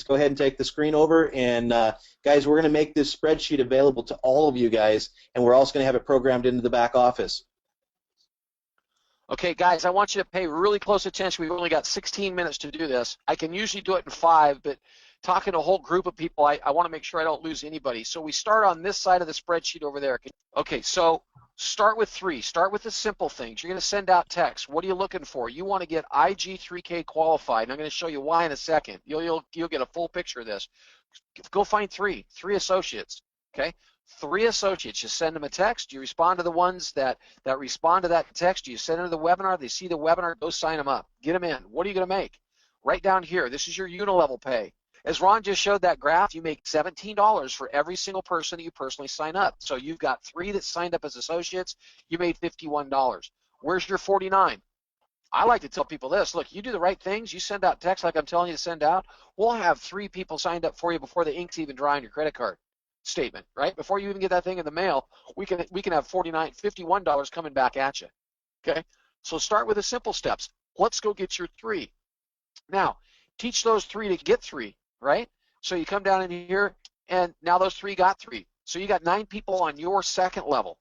go ahead and take the screen over. And guys, we're going to make this spreadsheet available to all of you guys, and we're also going to have it programmed into the back office. Okay, guys, I want you to pay really close attention. We've only got 16 minutes to do this. I can usually do it in 5, but talking to a whole group of people, I want to make sure I don't lose anybody. So we start on this side of the spreadsheet over there. Okay, so start with 3. Start with the simple things. You're going to send out text. What are you looking for? You want to get IG3K qualified, and I'm going to show you why in a second. You'll get a full picture of this. Go find 3 associates, okay? 3 associates. You send them a text. You respond to the ones that respond to that text. You send them to the webinar. They see the webinar. Go sign them up. Get them in. What are you going to make? Right down here. This is your unilevel pay. As Ron just showed that graph, you make $17 for every single person that you personally sign up. So you've got 3 that signed up as associates. You made $51. Where's your 49? I like to tell people this. Look, you do the right things. You send out text like I'm telling you to send out. We'll have 3 people signed up for you before the ink's even dry on your credit card statement, right? Before you even get that thing in the mail, we can have $51 coming back at you. Okay? So start with the simple steps. Let's go get your 3. Now, teach those 3 to get 3, right? So you come down in here, and now those 3 got 3. So you got 9 people on your second level.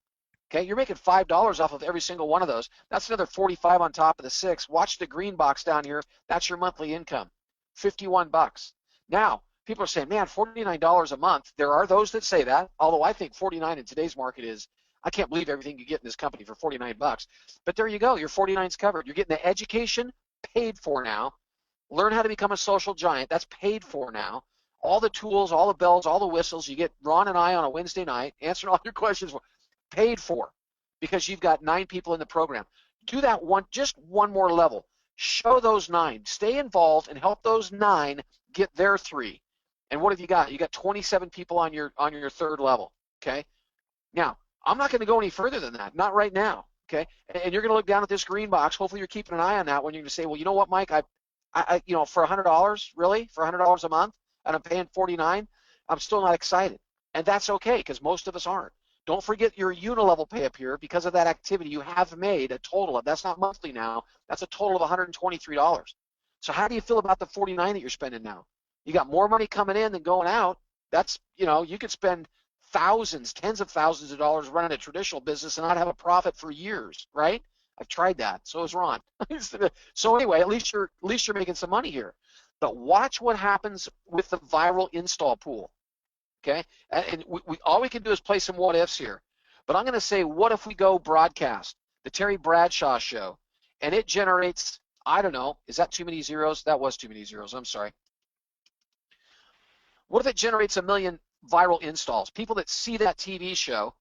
Okay? You're making $5 off of every single one of those. That's another 45 on top of the 6. Watch the green box down here. That's your monthly income, $51. Now, people are saying, man, $49 a month. There are those that say that, although I think 49 in today's market is, I can't believe everything you get in this company for $49. But there you go. Your 49's covered. You're getting the education paid for now. Learn how to become a social giant. That's paid for now. All the tools, all the bells, all the whistles. You get Ron and I on a Wednesday night answering all your questions. Paid for because you've got 9 people in the program. Do that just one more level. Show those 9. Stay involved and help those 9 get their 3. And what have you got? You got 27 people on your third level, okay? Now, I'm not going to go any further than that, not right now, okay? And you're going to look down at this green box. Hopefully you're keeping an eye on that when you're going to say, well, you know what, Mike, I for $100, really? For $100 a month, and I'm paying $49, I'm still not excited. And that's okay, because most of us aren't. Don't forget your unilevel pay up here. Because of that activity, you have made a total of, that's not monthly now, that's a total of $123. So how do you feel about the $49 that you're spending now? You got more money coming in than going out. That's, you could spend thousands, tens of thousands of dollars running a traditional business and not have a profit for years, right? I've tried that. So has Ron. So anyway, at least you're making some money here. But watch what happens with the viral install pool. Okay? And all we can do is play some what ifs here. But I'm going to say, what if we go broadcast, the Terry Bradshaw show, and it generates, I don't know, is that too many zeros? That was too many zeros. I'm sorry. What if it generates 1 million viral installs? People that see that TV show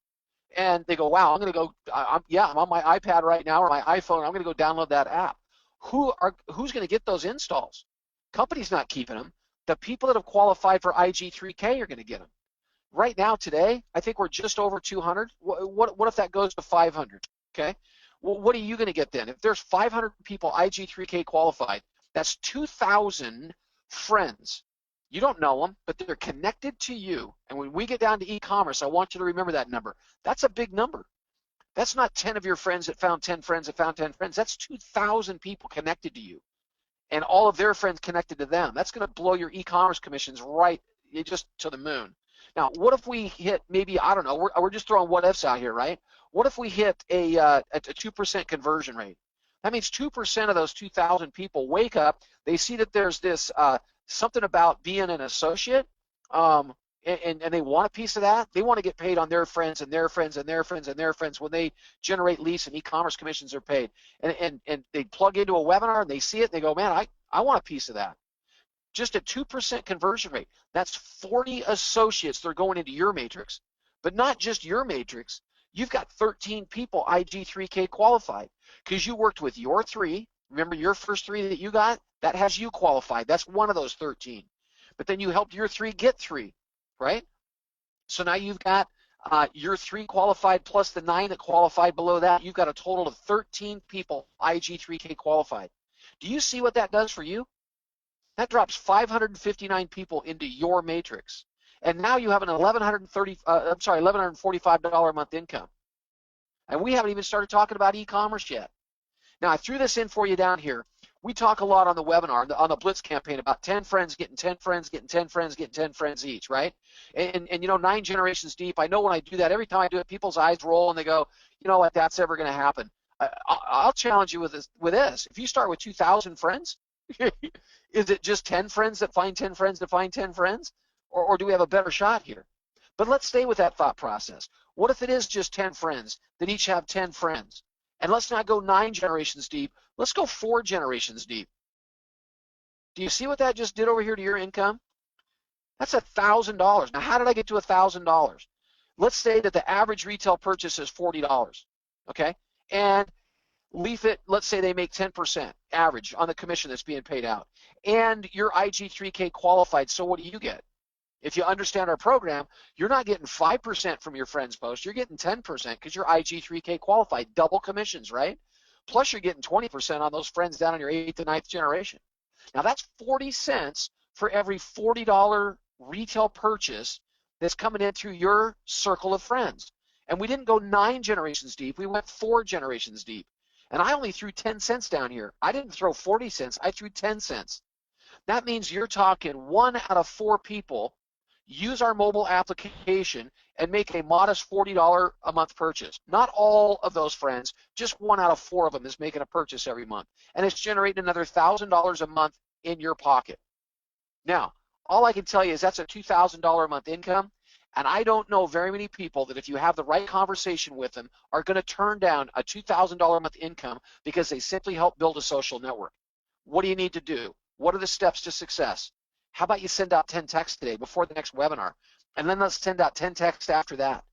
and they go, wow, I'm going to go, I'm on my iPad right now or my iPhone. I'm going to go download that app. Who's going to get those installs? Company's not keeping them. The people that have qualified for IG3K are going to get them. Right now, today, I think we're just over 200. What if that goes to 500? Okay. Well, what are you going to get then? If there's 500 people IG3K qualified, that's 2,000 friends. You don't know them, but they're connected to you. And when we get down to e-commerce, I want you to remember that number. That's a big number. That's not 10 of your friends that found 10 friends that found 10 friends. That's 2,000 people connected to you and all of their friends connected to them. That's going to blow your e-commerce commissions right just to the moon. Now, what if we hit maybe, I don't know, we're just throwing what ifs out here, right? What if we hit a 2% conversion rate? That means 2% of those 2,000 people wake up, they see that there's this something about being an associate, and they want a piece of that. They want to get paid on their friends and their friends and their friends and their friends. When they generate leads and e-commerce commissions are paid. And they plug into a webinar and they see it and they go, man, I want a piece of that. Just a 2% conversion rate. That's 40 associates that are going into your matrix. But not just your matrix. You've got 13 people IG3K qualified because you worked with your 3. Remember your first 3 that you got? That has you qualified. That's one of those 13. But then you helped your 3 get 3, right? So now you've got your 3 qualified plus the 9 that qualified below that. You've got a total of 13 people IG3K qualified. Do you see what that does for you? That drops 559 people into your matrix. And now you have an $1,145 a month income. And we haven't even started talking about e-commerce yet. Now, I threw this in for you down here. We talk a lot on the webinar, on the Blitz campaign, about 10 friends getting 10 friends, getting 10 friends, getting 10 friends each, right? And 9 generations deep, I know when I do that, every time I do it, people's eyes roll and they go, you know what, that's ever going to happen. I'll challenge you with this. If you start with 2,000 friends, is it just 10 friends that find 10 friends to find 10 friends? Or do we have a better shot here? But let's stay with that thought process. What if it is just 10 friends that each have 10 friends? And let's not go 9 generations deep. Let's go 4 generations deep. Do you see what that just did over here to your income? That's $1,000. Now, how did I get to $1,000? Let's say that the average retail purchase is $40, okay? And Leafit, let's say they make 10% average on the commission that's being paid out. And you're IG3K qualified, so what do you get? If you understand our program, you're not getting 5% from your friends post, you're getting 10% because you're IG3K qualified, double commissions, right? Plus you're getting 20% on those friends down in your 8th and 9th generation. Now that's 40 cents for every $40 retail purchase that's coming in through your circle of friends. And we didn't go 9 generations deep, we went 4 generations deep. And I only threw 10 cents down here. I didn't throw 40 cents, I threw 10 cents. That means you're talking 1 out of 4 people use our mobile application and make a modest $40 a month purchase. Not all of those friends, just 1 out of 4 of them is making a purchase every month. And it's generating another $1,000 a month in your pocket. Now, all I can tell you is that's a $2,000 a month income. And I don't know very many people that if you have the right conversation with them are going to turn down a $2,000 a month income because they simply help build a social network. What do you need to do? What are the steps to success? How about you send out 10 texts today before the next webinar? And then let's send out 10 texts after that.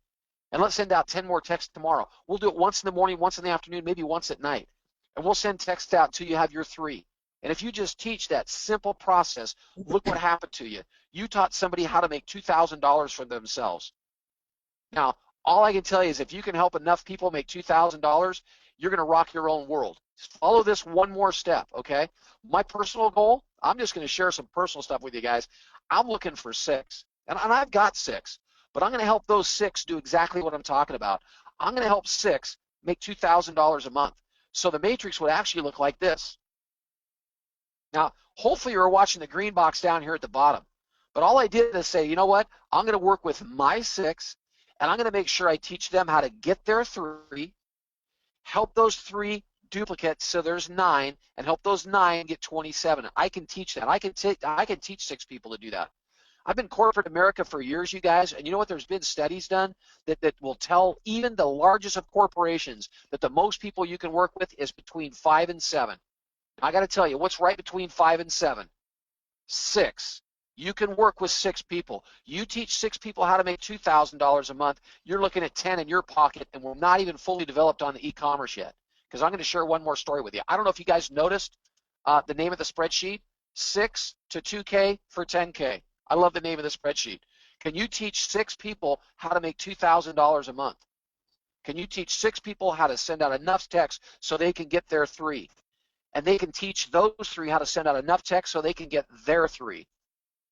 And let's send out 10 more texts tomorrow. We'll do it once in the morning, once in the afternoon, maybe once at night. And we'll send texts out until you have your 3. And if you just teach that simple process, look what happened to you. You taught somebody how to make $2,000 for themselves. Now, all I can tell you is if you can help enough people make $2,000, you're going to rock your own world. Just follow this one more step, okay? My personal goal, I'm just going to share some personal stuff with you guys. I'm looking for 6, and I've got 6, but I'm going to help those 6 do exactly what I'm talking about. I'm going to help 6 make $2,000 a month. So the matrix would actually look like this. Now, hopefully you're watching the green box down here at the bottom, but all I did is say, you know what? I'm going to work with my 6, and I'm going to make sure I teach them how to get their 3, help those 3 duplicate so there's 9, and help those 9 get 27. I can teach that. I can teach 6 people to do that. I've been corporate America for years, you guys, and you know what? There's been studies done that will tell even the largest of corporations that the most people you can work with is between 5 and 7. I got to tell you, what's right between 5 and 7? 6. You can work with 6 people. You teach 6 people how to make $2,000 a month. You're looking at 10 in your pocket, and we're not even fully developed on the e-commerce yet. Because I'm going to share one more story with you. I don't know if you guys noticed the name of the spreadsheet, 6 to 2K for 10K. I love the name of the spreadsheet. Can you teach 6 people how to make $2,000 a month? Can you teach 6 people how to send out enough text so they can get their 3? And they can teach those 3 how to send out enough text so they can get their 3.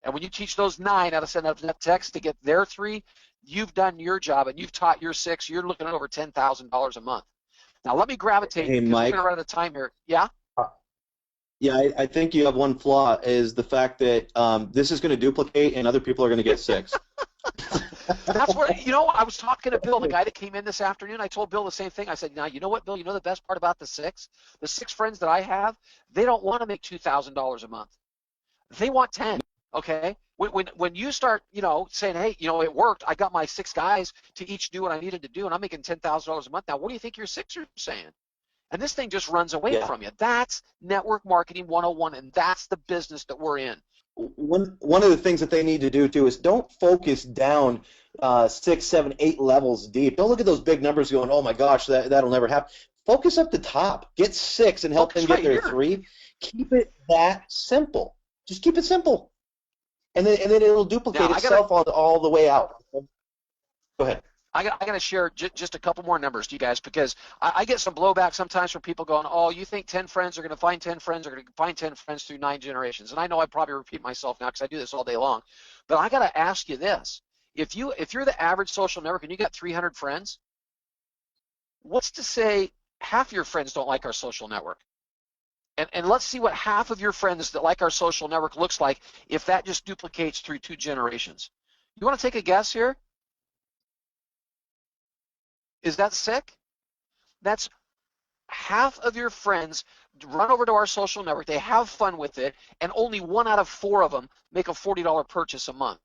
And when you teach those 9 how to send out enough text to get their 3, you've done your job and you've taught your 6. You're looking at over $10,000 a month. Now let me gravitate, Hey, because Mike. we're going to run out of time here. Yeah? Yeah, I think you have one flaw, is the fact that this is going to duplicate and other people are going to get 6. That's what, I was talking to Bill, the guy that came in this afternoon. I told Bill the same thing. I said, now, you know what, Bill, you know the best part about the 6? The 6 friends that I have, they don't want to make $2,000 a month. They want 10, okay? When you start, saying, hey, it worked. I got my 6 guys to each do what I needed to do, and I'm making $10,000 a month. Now, what do you think your 6 are saying? And this thing just runs away from you. That's network marketing 101, and that's the business that we're in. One of the things that they need to do, too, is don't focus down 6, 7, 8 levels deep. Don't look at those big numbers going, oh, my gosh, that'll never happen. Focus up the top. Get 6 and help them get their 3. Keep it that simple. Just keep it simple. And then it'll duplicate itself all the way out. Go ahead. I got to share just a couple more numbers to you guys, because I get some blowback sometimes from people going, oh, you think 10 friends are going to find 10 friends, are going to find 10 friends through 9 generations. And I know I probably repeat myself now because I do this all day long. But I got to ask you this. If you're the average social network and you got 300 friends, what's to say half your friends don't like our social network? And let's see what half of your friends that like our social network looks like if that just duplicates through 2 generations. You want to take a guess here? Is that sick? That's half of your friends run over to our social network, they have fun with it, and only 1 out of 4 of them make a $40 purchase a month.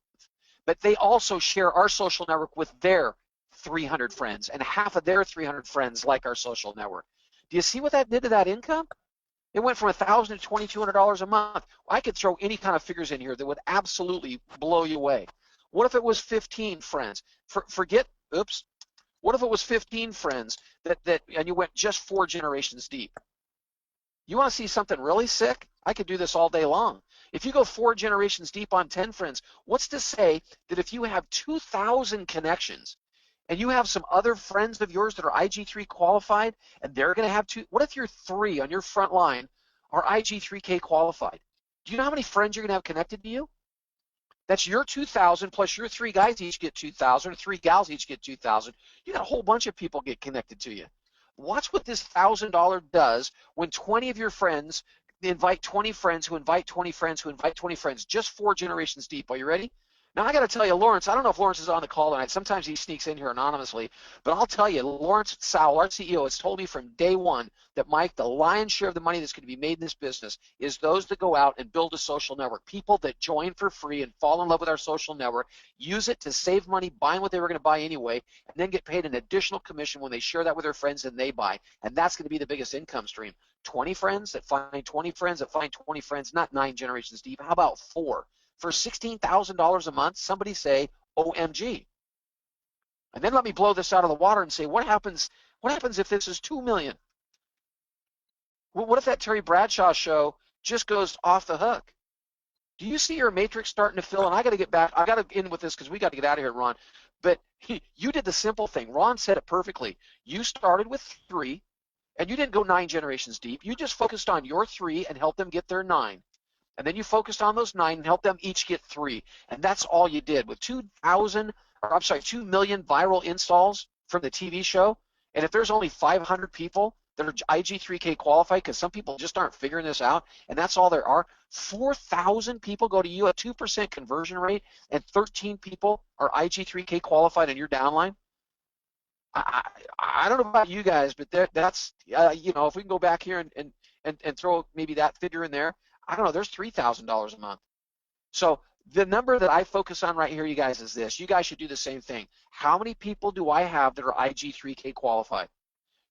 But they also share our social network with their 300 friends, and half of their 300 friends like our social network. Do you see what that did to that income? It went from $1,000 to $2,200 a month. I could throw any kind of figures in here that would absolutely blow you away. What if it was 15 friends? What if it was 15 friends and you went just 4 generations deep? You want to see something really sick? I could do this all day long. If you go 4 generations deep on 10 friends, what's to say that if you have 2,000 connections and you have some other friends of yours that are IG3 qualified and they're going to have 2, what if your 3 on your front line are IG3K qualified? Do you know how many friends you're going to have connected to you? That's your 2,000 plus your 3 guys each get 2,000, or 3 gals each get 2,000. You got a whole bunch of people get connected to you. Watch what this $1,000 does when 20 of your friends invite 20 friends who invite 20 friends who invite 20 friends, just 4 generations deep. Are you ready? Now, I got to tell you, Lawrence, I don't know if Lawrence is on the call tonight. Sometimes he sneaks in here anonymously. But I'll tell you, Lawrence Sowell, our CEO, has told me from day one that, Mike, the lion's share of the money that's going to be made in this business is those that go out and build a social network. People that join for free and fall in love with our social network, use it to save money, buying what they were going to buy anyway, and then get paid an additional commission when they share that with their friends and they buy. And that's going to be the biggest income stream. 20 friends that find 20 friends that find 20 friends, not 9 generations deep. How about 4? For $16,000 a month, somebody say, OMG. And then let me blow this out of the water and say, what happens if this is 2 million? Well, what if that Terry Bradshaw show just goes off the hook? Do you see your matrix starting to fill? And I got to get back. I got to end with this because we got to get out of here, Ron. But you did the simple thing. Ron said it perfectly. You started with 3, and you didn't go 9 generations deep. You just focused on your 3 and helped them get their 9. And then you focused on those 9 and helped them each get 3. And that's all you did with 2 million viral installs from the TV show. And if there's only 500 people that are IG3K qualified, because some people just aren't figuring this out, and that's all there are, 4,000 people go to you at 2% conversion rate, and 13 people are IG3K qualified in your downline. I don't know about you guys, but that's if we can go back here and throw maybe that figure in there, I don't know, there's $3,000 a month. So the number that I focus on right here, you guys, is this. You guys should do the same thing. How many people do I have that are IG3K qualified?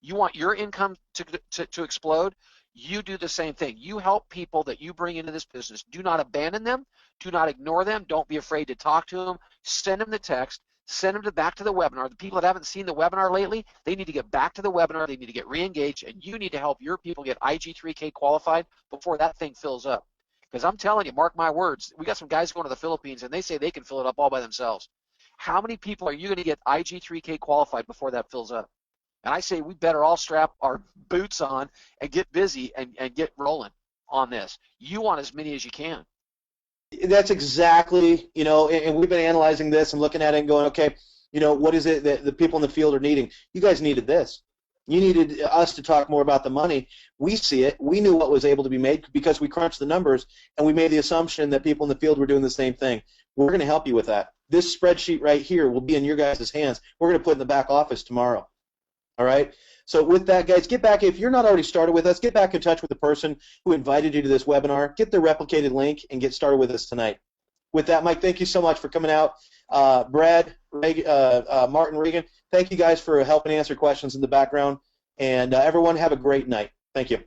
You want your income to explode? You do the same thing. You help people that you bring into this business. Do not abandon them. Do not ignore them. Don't be afraid to talk to them. Send them the text. Send them back to the webinar. The people that haven't seen the webinar lately, they need to get back to the webinar. They need to get re-engaged, and you need to help your people get IG3K qualified before that thing fills up. Because I'm telling you, mark my words, we got some guys going to the Philippines, and they say they can fill it up all by themselves. How many people are you going to get IG3K qualified before that fills up? And I say we better all strap our boots on and get busy and get rolling on this. You want as many as you can. That's exactly, and we've been analyzing this and looking at it and going, okay, what is it that the people in the field are needing? You guys needed this. You needed us to talk more about the money. We see it. We knew what was able to be made because we crunched the numbers, and we made the assumption that people in the field were doing the same thing. We're going to help you with that. This spreadsheet right here will be in your guys' hands. We're going to put it in the back office tomorrow. All right? So with that, guys, get back. If you're not already started with us, get back in touch with the person who invited you to this webinar. Get the replicated link and get started with us tonight. With that, Mike, thank you so much for coming out. Brad, Martin, Regan, thank you guys for helping answer questions in the background. And everyone, have a great night. Thank you.